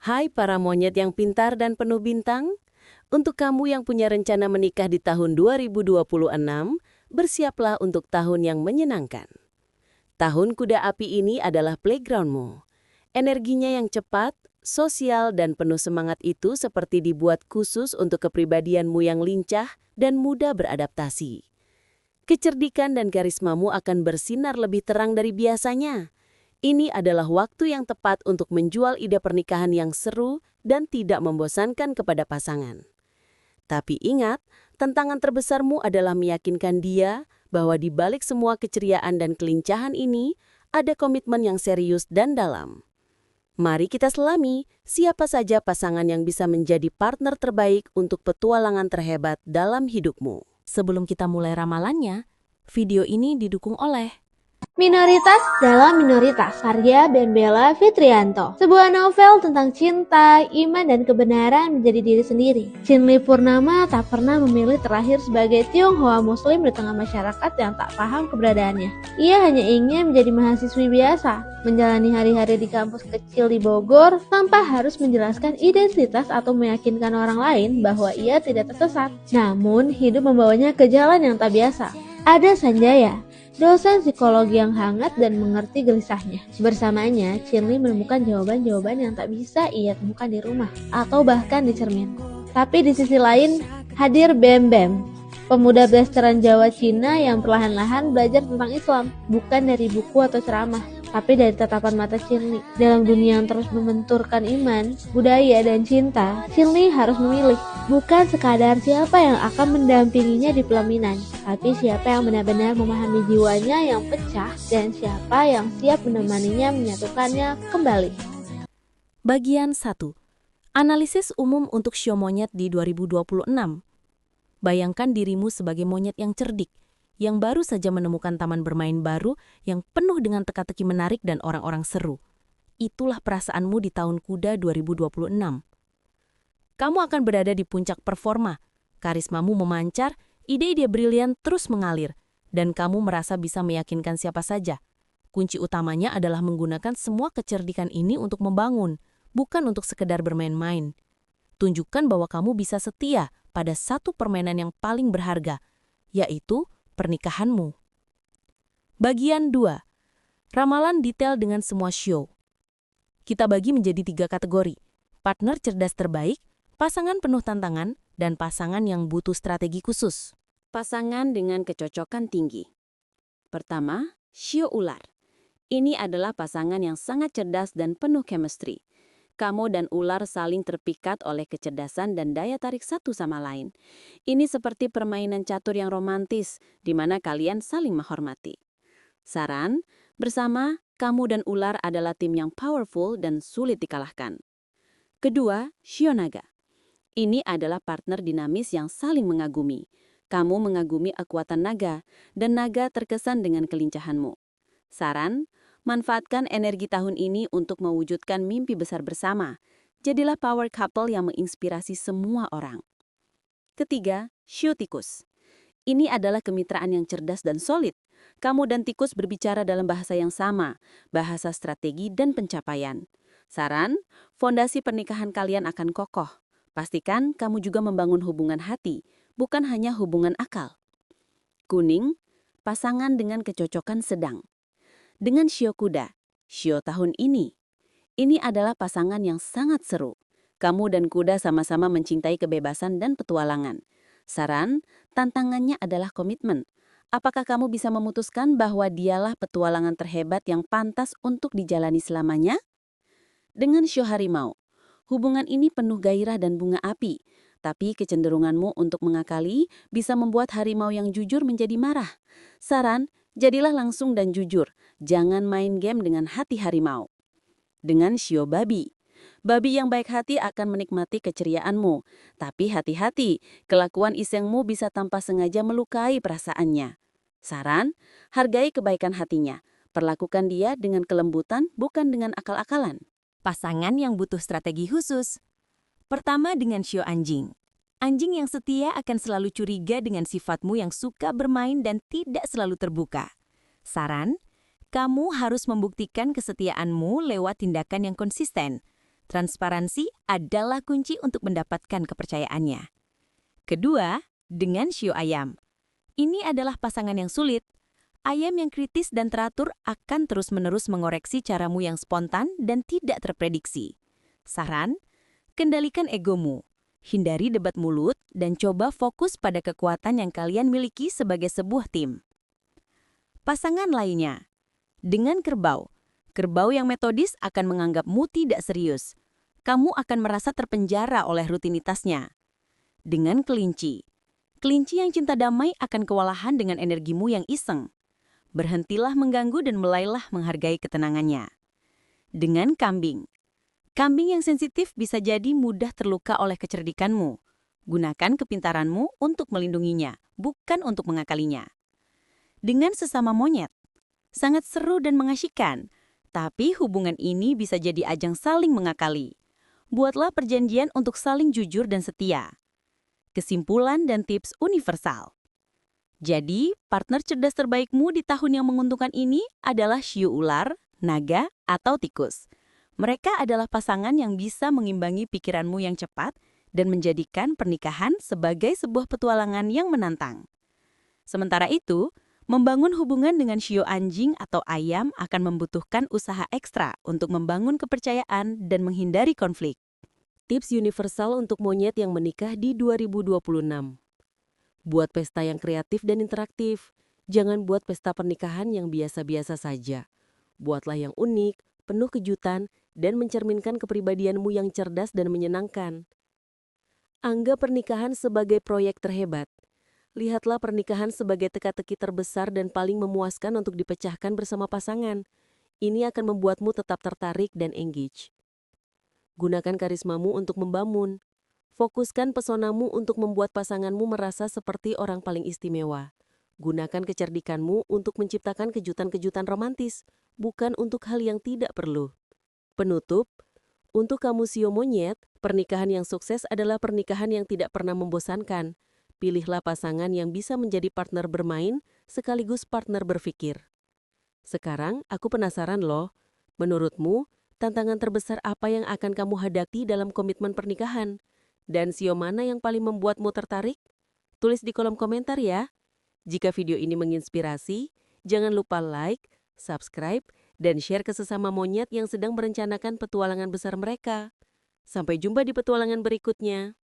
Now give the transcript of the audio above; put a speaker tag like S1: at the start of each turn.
S1: Hai para monyet yang pintar dan penuh bintang, untuk kamu yang punya rencana menikah di tahun 2026, bersiaplah untuk tahun yang menyenangkan. Tahun kuda api ini adalah playgroundmu. Energinya yang cepat, sosial, dan penuh semangat itu seperti dibuat khusus untuk kepribadianmu yang lincah dan mudah beradaptasi. Kecerdikan dan karismamu akan bersinar lebih terang dari biasanya. Ini adalah waktu yang tepat untuk menjual ide pernikahan yang seru dan tidak membosankan kepada pasangan. Tapi ingat, tantangan terbesarmu adalah meyakinkan dia bahwa di balik semua keceriaan dan kelincahan ini, ada komitmen yang serius dan dalam. Mari kita selami siapa saja pasangan yang bisa menjadi partner terbaik untuk petualangan terhebat dalam hidupmu. Sebelum kita mulai ramalannya, video ini didukung oleh
S2: Minoritas dalam Minoritas, karya Ben Bella Fitrianto. Sebuah novel tentang cinta, iman, dan kebenaran menjadi diri sendiri. Chinli Purnama tak pernah memilih terlahir sebagai Tionghoa Muslim di tengah masyarakat yang tak paham keberadaannya. Ia hanya ingin menjadi mahasiswi biasa, menjalani hari-hari di kampus kecil di Bogor tanpa harus menjelaskan identitas atau meyakinkan orang lain bahwa ia tidak tersesat. Namun, hidup membawanya ke jalan yang tak biasa. Ada Sanjaya, dosen psikologi yang hangat dan mengerti gelisahnya. Bersamanya, Chinli menemukan jawaban-jawaban yang tak bisa ia temukan di rumah atau bahkan di cermin. Tapi di sisi lain, hadir Bem Bem, pemuda blasteran Jawa Cina yang perlahan-lahan belajar tentang Islam, bukan dari buku atau ceramah, tapi dari tatapan mata Chinli. Dalam dunia yang terus membenturkan iman, budaya, dan cinta, Chinli harus memilih, bukan sekadar siapa yang akan mendampinginya di pelaminan, tapi siapa yang benar-benar memahami jiwanya yang pecah dan siapa yang siap menemaninya menyatukannya kembali.
S1: Bagian 1. Analisis umum untuk sio monyet di 2026. Bayangkan dirimu sebagai monyet yang cerdik, yang baru saja menemukan taman bermain baru yang penuh dengan teka-teki menarik dan orang-orang seru. Itulah perasaanmu di tahun kuda 2026. Kamu akan berada di puncak performa, karismamu memancar, ide-ide brilian terus mengalir, dan kamu merasa bisa meyakinkan siapa saja. Kunci utamanya adalah menggunakan semua kecerdikan ini untuk membangun, bukan untuk sekedar bermain-main. Tunjukkan bahwa kamu bisa setia pada satu permainan yang paling berharga, yaitu pernikahanmu. Bagian 2. Ramalan detail dengan semua sio. Kita bagi menjadi 3 kategori: partner cerdas terbaik, pasangan penuh tantangan, dan pasangan yang butuh strategi khusus. Pasangan dengan kecocokan tinggi. Pertama, sio ular. Ini adalah pasangan yang sangat cerdas dan penuh chemistry. Kamu dan ular saling terpikat oleh kecerdasan dan daya tarik satu sama lain. Ini seperti permainan catur yang romantis, di mana kalian saling menghormati. Saran, bersama, kamu dan ular adalah tim yang powerful dan sulit dikalahkan. Kedua, sio naga. Ini adalah partner dinamis yang saling mengagumi. Kamu mengagumi kekuatan naga, dan naga terkesan dengan kelincahanmu. Saran, manfaatkan energi tahun ini untuk mewujudkan mimpi besar bersama. Jadilah power couple yang menginspirasi semua orang. Ketiga, sio tikus. Ini adalah kemitraan yang cerdas dan solid. Kamu dan tikus berbicara dalam bahasa yang sama, bahasa strategi dan pencapaian. Saran, fondasi pernikahan kalian akan kokoh. Pastikan kamu juga membangun hubungan hati, bukan hanya hubungan akal. Kuning, pasangan dengan kecocokan sedang. Dengan sio kuda, sio tahun ini. Ini adalah pasangan yang sangat seru. Kamu dan kuda sama-sama mencintai kebebasan dan petualangan. Saran, tantangannya adalah komitmen. Apakah kamu bisa memutuskan bahwa dialah petualangan terhebat yang pantas untuk dijalani selamanya? Dengan sio harimau, hubungan ini penuh gairah dan bunga api, tapi kecenderunganmu untuk mengakali bisa membuat harimau yang jujur menjadi marah. Saran, jadilah langsung dan jujur, jangan main game dengan hati harimau. Dengan sio babi, babi yang baik hati akan menikmati keceriaanmu, tapi hati-hati, kelakuan isengmu bisa tanpa sengaja melukai perasaannya. Saran, hargai kebaikan hatinya, perlakukan dia dengan kelembutan bukan dengan akal-akalan. Pasangan yang butuh strategi khusus. Pertama dengan sio anjing. Anjing yang setia akan selalu curiga dengan sifatmu yang suka bermain dan tidak selalu terbuka. Saran, kamu harus membuktikan kesetiaanmu lewat tindakan yang konsisten. Transparansi adalah kunci untuk mendapatkan kepercayaannya. Kedua, dengan shio ayam. Ini adalah pasangan yang sulit. Ayam yang kritis dan teratur akan terus-menerus mengoreksi caramu yang spontan dan tidak terprediksi. Saran, kendalikan egomu. Hindari debat mulut dan coba fokus pada kekuatan yang kalian miliki sebagai sebuah tim. Pasangan lainnya. Dengan kerbau. Kerbau yang metodis akan menganggapmu tidak serius. Kamu akan merasa terpenjara oleh rutinitasnya. Dengan kelinci. Kelinci yang cinta damai akan kewalahan dengan energimu yang iseng. Berhentilah mengganggu dan mulailah menghargai ketenangannya. Dengan kambing. Kambing yang sensitif bisa jadi mudah terluka oleh kecerdikanmu. Gunakan kepintaranmu untuk melindunginya, bukan untuk mengakalinya. Dengan sesama monyet. Sangat seru dan mengasyikkan, tapi hubungan ini bisa jadi ajang saling mengakali. Buatlah perjanjian untuk saling jujur dan setia. Kesimpulan dan tips universal. Jadi, partner cerdas terbaikmu di tahun yang menguntungkan ini adalah shio ular, naga, atau tikus. Mereka adalah pasangan yang bisa mengimbangi pikiranmu yang cepat dan menjadikan pernikahan sebagai sebuah petualangan yang menantang. Sementara itu, membangun hubungan dengan shio anjing atau ayam akan membutuhkan usaha ekstra untuk membangun kepercayaan dan menghindari konflik. Tips universal untuk monyet yang menikah di 2026. Buat pesta yang kreatif dan interaktif. Jangan buat pesta pernikahan yang biasa-biasa saja. Buatlah yang unik, penuh kejutan, dan mencerminkan kepribadianmu yang cerdas dan menyenangkan. Anggap pernikahan sebagai proyek terhebat. Lihatlah pernikahan sebagai teka-teki terbesar dan paling memuaskan untuk dipecahkan bersama pasangan. Ini akan membuatmu tetap tertarik dan engage. Gunakan karismamu untuk membangun. Fokuskan pesonamu untuk membuat pasanganmu merasa seperti orang paling istimewa. Gunakan kecerdikanmu untuk menciptakan kejutan-kejutan romantis, bukan untuk hal yang tidak perlu. Penutup, untuk kamu shio monyet, pernikahan yang sukses adalah pernikahan yang tidak pernah membosankan. Pilihlah pasangan yang bisa menjadi partner bermain sekaligus partner berpikir. Sekarang, aku penasaran loh. Menurutmu, tantangan terbesar apa yang akan kamu hadapi dalam komitmen pernikahan? Dan shio mana yang paling membuatmu tertarik? Tulis di kolom komentar ya. Jika video ini menginspirasi, jangan lupa like, subscribe, dan share ke sesama monyet yang sedang merencanakan petualangan besar mereka. Sampai jumpa di petualangan berikutnya.